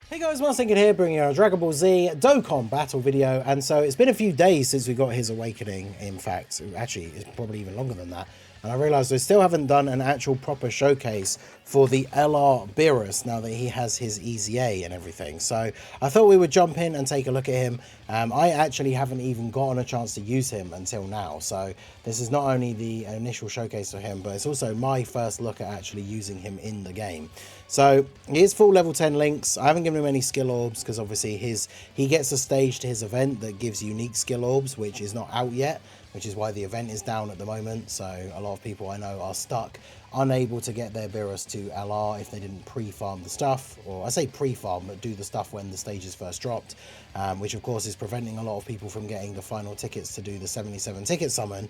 Hey guys, Martinkin here, bringing you a Dragon Ball Z Dokkan battle video. And so it's been a few days since we got his awakening. In fact, actually, it's probably even longer than that. And I realised we still haven't done an actual proper showcase for the LR Beerus now that he has his EZA and everything. So I thought we would jump in and take a look at him. I actually haven't even gotten a chance to use him until now. So this is not only the initial showcase for him, but it's also my first look at actually using him in the game. So he is full level 10 links. I haven't given him any skill orbs because obviously he gets a stage to his event that gives unique skill orbs, which is not out yet, which is why the event is down at the moment. So a lot of people I know are stuck, unable to get their Beerus to LR if they didn't pre-farm the stuff, or I say pre-farm, but do the stuff when the stage is first dropped, which of course is preventing a lot of people from getting the final tickets to do the 77 ticket summon.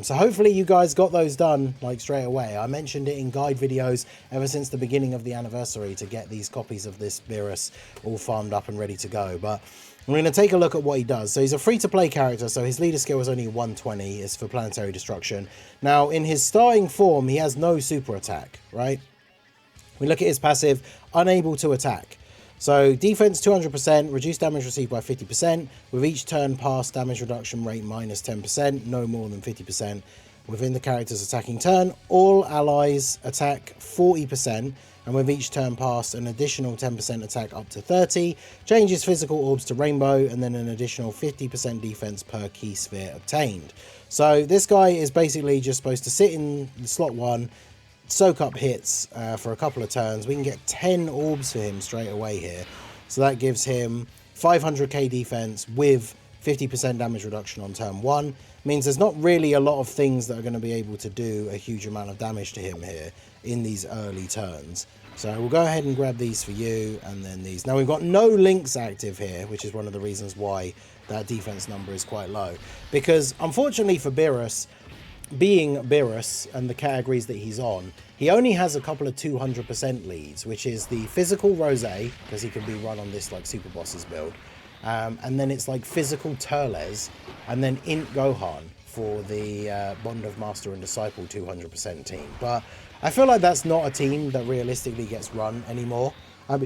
So hopefully you guys got those done like straight away. I mentioned it in guide videos ever since the beginning of the anniversary to get these copies of this Beerus all farmed up and ready to go. But we're going to take a look at what he does. So he's a free-to-play character, so his leader skill is only 120. It's for planetary destruction. Now, in his starting form, he has no super attack, right? We look at his passive, unable to attack. So defense 200%, reduced damage received by 50%, with each turn pass damage reduction rate minus 10%, no more than 50%. Within the character's attacking turn, all allies attack 40%, and with each turn passed, an additional 10% attack up to 30, changes physical orbs to rainbow, and then an additional 50% defense per key sphere obtained. So this guy is basically just supposed to sit in slot 1, soak up hits for a couple of turns. We can get 10 orbs for him straight away here. So that gives him 500k defense with 50% damage reduction on turn 1. Means there's not really a lot of things that are going to be able to do a huge amount of damage to him here in these early turns. So we'll go ahead and grab these for you, and then these. Now we've got no links active here, which is one of the reasons why that defense number is quite low. Because unfortunately for Beerus, being Beerus and the categories that he's on, he only has a couple of 200% leads, which is the physical Rose, because he can be run on this like Super Bosses build. And then it's like physical Turles, and then Int Gohan for the Bond of Master and Disciple 200% team. But I feel like that's not a team that realistically gets run anymore. I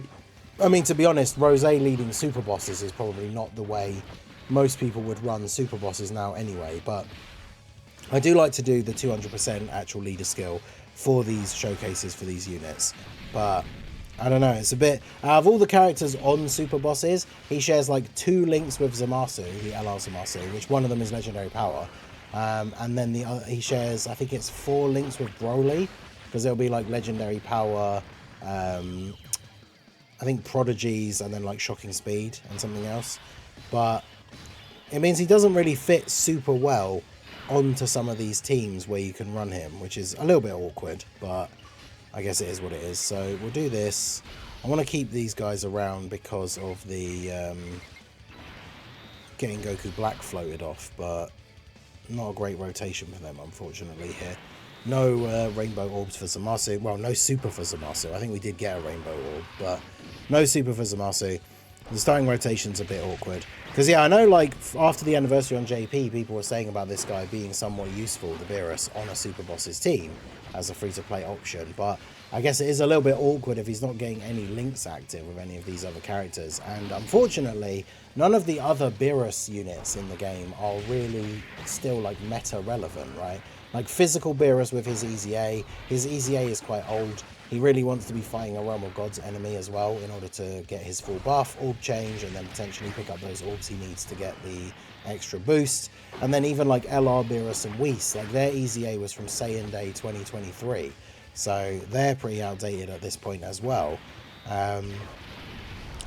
mean, to be honest, Rose leading Super Bosses is probably not the way most people would run Super Bosses now anyway. But I do like to do the 200% actual leader skill for these showcases for these units. But I don't know, it's a bit... Out of all the characters on Super Bosses, he shares like 2 links with Zamasu, the LR Zamasu, which one of them is Legendary Power. And then the other, he shares, I think it's 4 links with Broly, because there'll be like Legendary Power, I think Prodigies, and then like Shocking Speed and something else. But it means he doesn't really fit super well onto some of these teams where you can run him, which is a little bit awkward, but I guess it is what it is. So we'll do this. I want to keep these guys around because of the getting Goku Black floated off, but not a great rotation for them, unfortunately, here. No rainbow orbs for Zamasu. Well, no super for Zamasu. I think we did get a rainbow orb, but no super for Zamasu. The starting rotation's a bit awkward. Because, yeah, I know, like, after the anniversary on JP, people were saying about this guy being somewhat useful, the Beerus, on a Super Bosses team as a free-to-play option. But I guess it is a little bit awkward if he's not getting any links active with any of these other characters. And unfortunately, none of the other Beerus units in the game are really still, like, meta-relevant, right? Like, physical Beerus with his EZA. His EZA is quite old. He really wants to be fighting a Realm of Gods enemy as well in order to get his full buff, orb change, and then potentially pick up those orbs he needs to get the extra boost. And then even like LR Beerus and Whis, like their EZA was from Saiyan Day 2023. So they're pretty outdated at this point as well.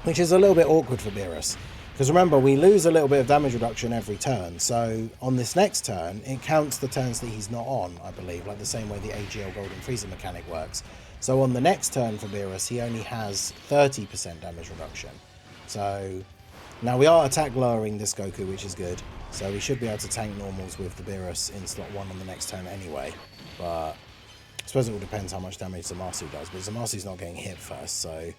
Which is a little bit awkward for Beerus. Because remember, we lose a little bit of damage reduction every turn. So on this next turn, it counts the turns that he's not on, I believe, like the same way the AGL Golden Freezer mechanic works. So on the next turn for Beerus, he only has 30% damage reduction. So now we are attack lowering this Goku, which is good. So we should be able to tank normals with the Beerus in slot 1 on the next turn anyway. But I suppose it all depends how much damage Zamasu does. But Zamasu's not getting hit first, so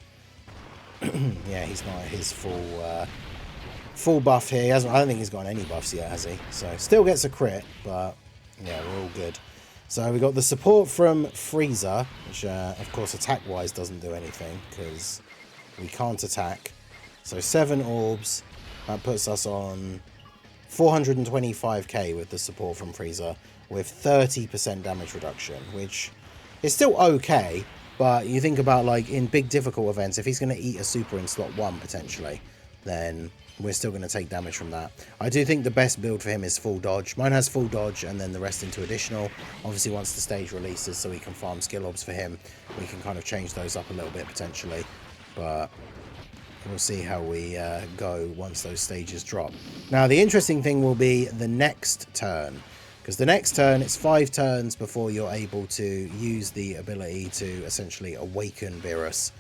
yeah, he's not at his full buff here. I don't think he's got any buffs yet, has he? So still gets a crit, but yeah, we're all good. So we got the support from Frieza, which of course attack-wise doesn't do anything, because We can't attack. So 7 orbs. That puts us on 425k with the support from Frieza, with 30% damage reduction, which is still okay. But you think about, like, in big difficult events, if he's going to eat a super in slot 1 potentially, then we're still going to take damage from that. I do think the best build for him is full dodge. Mine has full dodge and then the rest into additional. Obviously, once the stage releases, so we can farm skill orbs for him, we can kind of change those up a little bit potentially. But we'll see how we go once those stages drop. Now, the interesting thing will be the next turn. Because the next turn, it's 5 turns before you're able to use the ability to essentially awaken Beerus.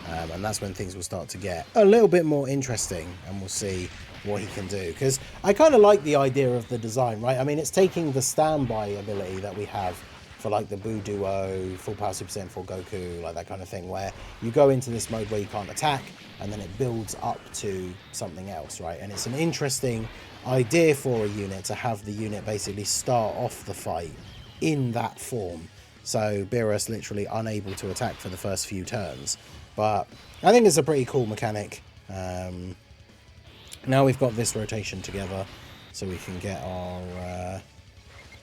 And that's when things will start to get a little bit more interesting, and we'll see what he can do. Because I kind of like the idea of the design, right? I mean, it's taking the standby ability that we have for, like, the Buu Duo, Full Power Super Saiyan 4 Goku, like that kind of thing, where you go into this mode where you can't attack, and then it builds up to something else, right? And it's an interesting idea for a unit to have the unit basically start off the fight in that form. So Beerus literally unable to attack for the first few turns. But I think it's a pretty cool mechanic. Now we've got this rotation together, so we can get our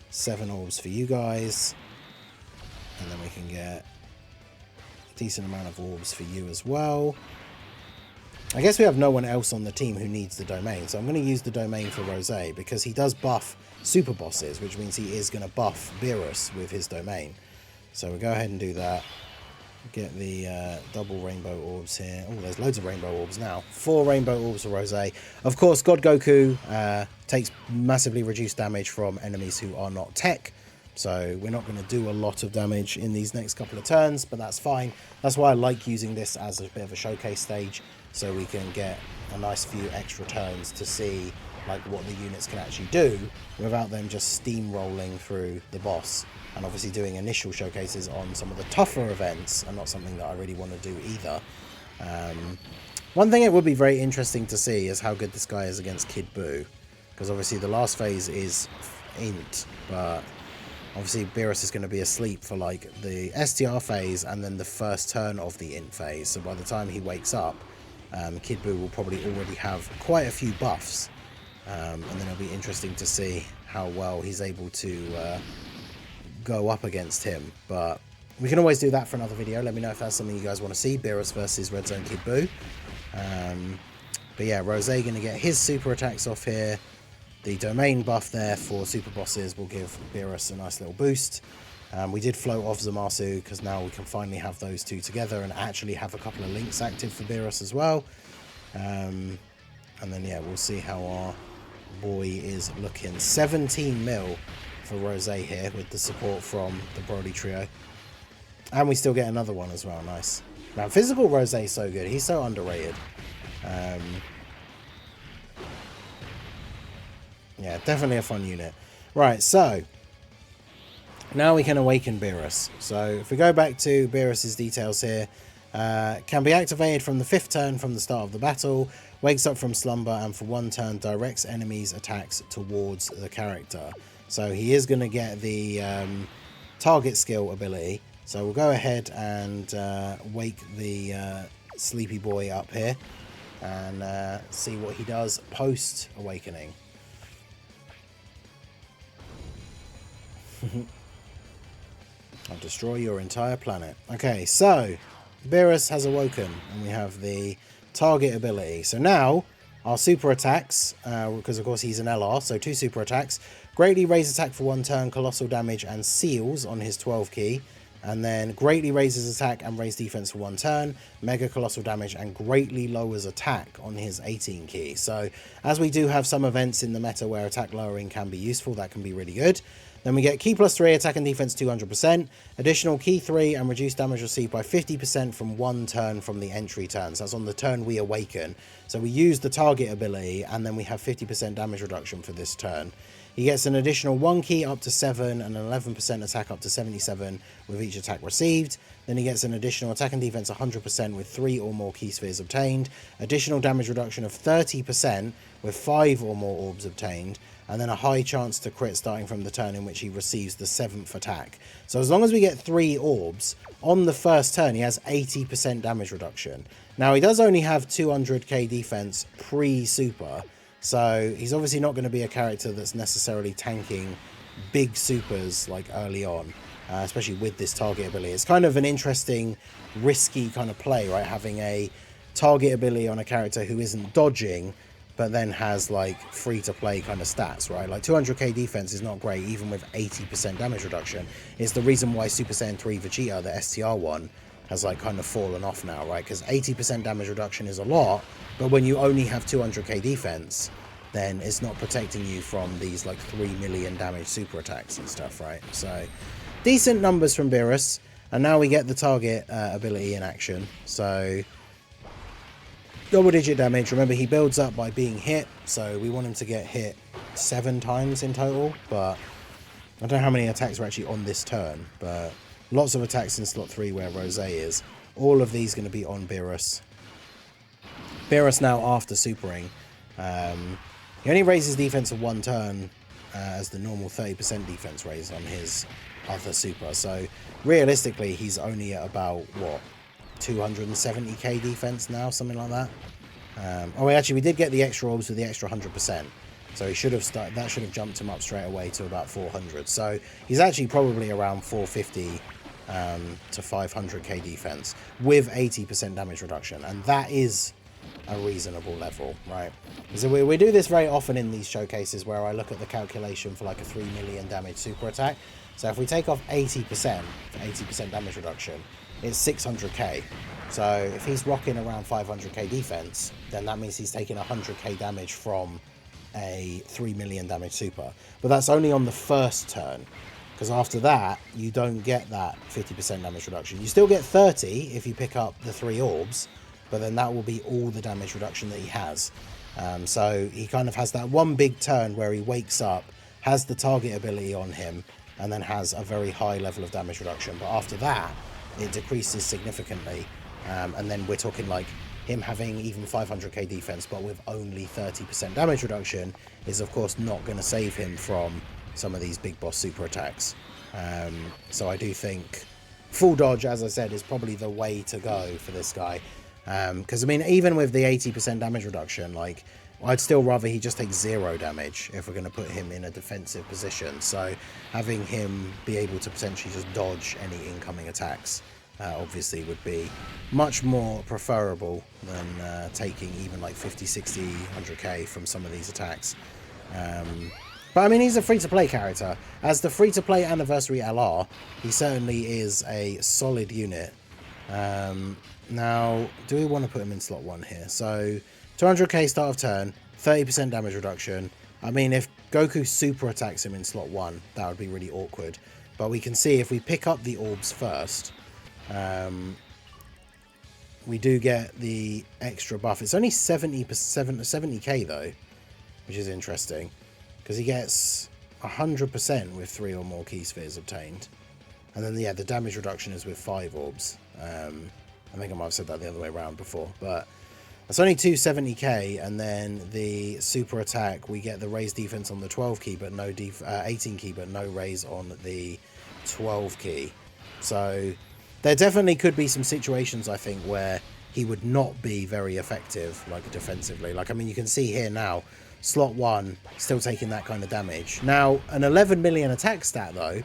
7 orbs for you guys. And then we can get a decent amount of orbs for you as well. I guess we have no one else on the team who needs the domain, so I'm going to use the domain for Rosé because he does buff super bosses, which means he is going to buff Beerus with his domain. So we'll go ahead and do that. Get the double rainbow orbs here. Oh, there's loads of rainbow orbs now. 4 rainbow orbs for Rosé. Of course, God Goku takes massively reduced damage from enemies who are not tech. So we're not going to do a lot of damage in these next couple of turns, but that's fine. That's why I like using this as a bit of a showcase stage, so we can get a nice few extra turns to see, like, what the units can actually do without them just steamrolling through the boss. And obviously doing initial showcases on some of the tougher events are not something that I really want to do either. One thing it would be very interesting to see is how good this guy is against Kid Buu, because obviously the last phase is int, but obviously Beerus is going to be asleep for, like, the STR phase and then the first turn of the int phase. So by the time he wakes up, Kid Buu will probably already have quite a few buffs. And then it'll be interesting to see how well he's able to go up against him. But we can always do that for another video. Let me know if that's something you guys want to see. Beerus versus Red Zone Kid Buu. But yeah, Rosé going to get his super attacks off here. The domain buff there for super bosses will give Beerus a nice little boost. We did float off Zamasu because now we can finally have those two together and actually have a couple of links active for Beerus as well. And then yeah, we'll see how our boy is looking. 17 mil for Rosé here with the support from the Broly trio. And we still get another one as well. Nice. Now, physical Rosé is so good. He's so underrated. Yeah, definitely a fun unit. Right, so now we can awaken Beerus. So if we go back to Beerus's details here, can be activated from the 5th turn from the start of the battle, wakes up from slumber, and for 1 turn directs enemies' attacks towards the character. So he is going to get the target skill ability. So we'll go ahead and wake the sleepy boy up here and see what he does post awakening. I'll destroy your entire planet. Okay, so Beerus has awoken and we have the target ability. So now our super attacks, because of course he's an LR, so 2 super attacks. Greatly raise attack for 1 turn, colossal damage and seals on his 12 key. And then greatly raises attack and raise defense for 1 turn, mega colossal damage, and greatly lowers attack on his 18 key. So as we do have some events in the meta where attack lowering can be useful, that can be really good. Then we get key +3, attack and defense 200%, additional key 3 and reduced damage received by 50% from 1 turn from the entry turn. So that's on the turn we awaken. So we use the target ability and then we have 50% damage reduction for this turn. He gets an additional 1 key up to 7 and an 11% attack up to 77 with each attack received. Then he gets an additional attack and defense 100% with 3 or more key spheres obtained. Additional damage reduction of 30% with 5 or more orbs obtained. And then a high chance to crit starting from the turn in which he receives the 7th attack. So as long as we get 3 orbs, on the first turn he has 80% damage reduction. Now he does only have 200k defense pre-super, so he's obviously not going to be a character that's necessarily tanking big supers like early on, especially with this target ability. It's kind of an interesting, risky kind of play, right? Having a target ability on a character who isn't dodging, but then has like free-to-play kind of stats, right? Like 200k defense is not great, even with 80% damage reduction. It's the reason why Super Saiyan 3 Vegeta, the STR one, has like kind of fallen off now, right? Because 80% damage reduction is a lot, but when you only have 200k defense, then it's not protecting you from these like 3 million damage super attacks and stuff, right? So decent numbers from Beerus, and now we get the target ability in action. So double digit damage. Remember, he builds up by being hit, so we want him to get hit 7 times in total, but I don't know how many attacks are actually on this turn, but lots of attacks in slot 3 where Rose is. All of these going to be on Beerus. Beerus now after supering. He only raises defense of 1 turn as the normal 30% defense raise on his other super. So realistically, he's only at about, what, 270k defense now, something like that. Oh, actually, we did get the extra orbs with the extra 100%. So he should have started, that should have jumped him up straight away to about 400. So he's actually probably around 450 to 500k defense with 80% damage reduction, and that is a reasonable level, right? So we do this very often in these showcases where I look at the calculation for like a 3 million damage super attack. So if we take off 80% for 80% damage reduction, it's 600k. So if he's rocking around 500k defense, then that means he's taking 100k damage from a 3 million damage super. But that's only on the first turn, because after that you don't get that 50% damage reduction. You still get 30 if you pick up the 3 orbs, but then that will be all the damage reduction that he has. So he kind of has that one big turn where he wakes up, has the target ability on him, and then has a very high level of damage reduction. But after that, it decreases significantly. And then we're talking like him having even 500k defense, but with only 30% damage reduction, is of course not going to save him from some of these big boss super attacks. So I do think full dodge, as I said, is probably the way to go for this guy. Because I mean, even with the 80% damage reduction, like, I'd still rather he just takes 0 damage if we're going to put him in a defensive position. So having him be able to potentially just dodge any incoming attacks obviously would be much more preferable than taking even like 50, 60, 100k from some of these attacks. But I mean, he's a free-to-play character. As the free-to-play anniversary LR, he certainly is a solid unit. Now, do we want to put him in slot 1 here? So 200k start of turn, 30% damage reduction. I mean, if Goku super attacks him in slot 1, that would be really awkward. But we can see if we pick up the orbs first, we do get the extra buff. It's only 70k though, which is interesting, because he gets 100% with 3 or more key spheres obtained. And then, yeah, the damage reduction is with 5 orbs. I think I might have said that the other way around before, but it's only 270k, and then the super attack, we get the raise defense on the 12 key, but no 18 key, but no raise on the 12 key. So there definitely could be some situations, I think, where he would not be very effective, like defensively. Like, I mean, you can see here now, slot 1, still taking that kind of damage. Now, an 11 million attack stat, though,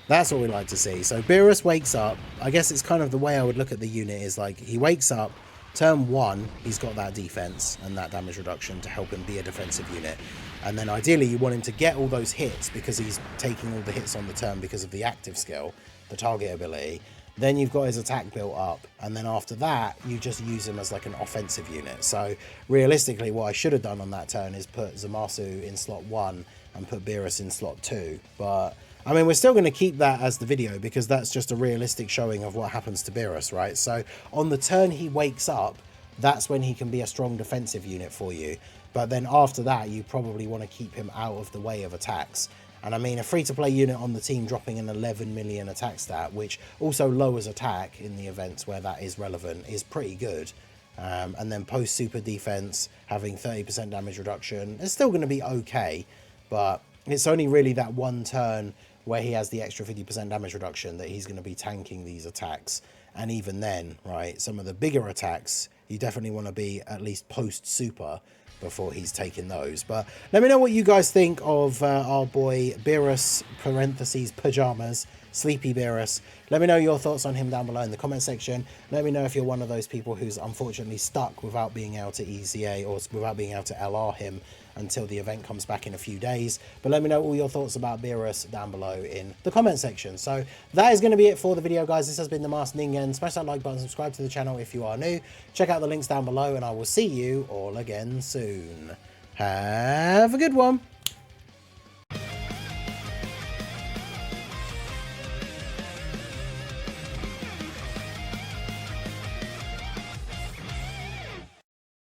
that's what we like to see. So Beerus wakes up. I guess it's kind of the way I would look at the unit is like, he wakes up, turn 1, he's got that defense and that damage reduction to help him be a defensive unit. And then ideally you want him to get all those hits because he's taking all the hits on the turn because of the active skill, the target ability. Then you've got his attack built up, and then after that you just use him as like an offensive unit. So realistically, what I should have done on that turn is put Zamasu in slot 1 and put Beerus in slot 2. But I mean, we're still going to keep that as the video because that's just a realistic showing of what happens to Beerus, right? So on the turn he wakes up, that's when he can be a strong defensive unit for you. But then after that, you probably want to keep him out of the way of attacks. And I mean, a free-to-play unit on the team dropping an 11 million attack stat, which also lowers attack in the events where that is relevant, is pretty good. And then post-super defense, having 30% damage reduction, it's still going to be okay. But it's only really that one turn where he has the extra 50% damage reduction that he's going to be tanking these attacks. And even then, right, some of the bigger attacks, you definitely want to be at least post-super before he's taking those. But let me know what you guys think of our boy Beerus, parentheses, pajamas, Sleepy Beerus. Let me know your thoughts on him down below in the comment section. Let me know if you're one of those people who's unfortunately stuck without being able to EZA or without being able to LR him until the event comes back in a few days. But let me know all your thoughts about Beerus down below in the comment section. So that is going to be it for the video, guys. This has been the Masked Ningen. Smash that like button, subscribe to the channel if you are new. Check out the links down below, and I will see you all again soon. Have a good one.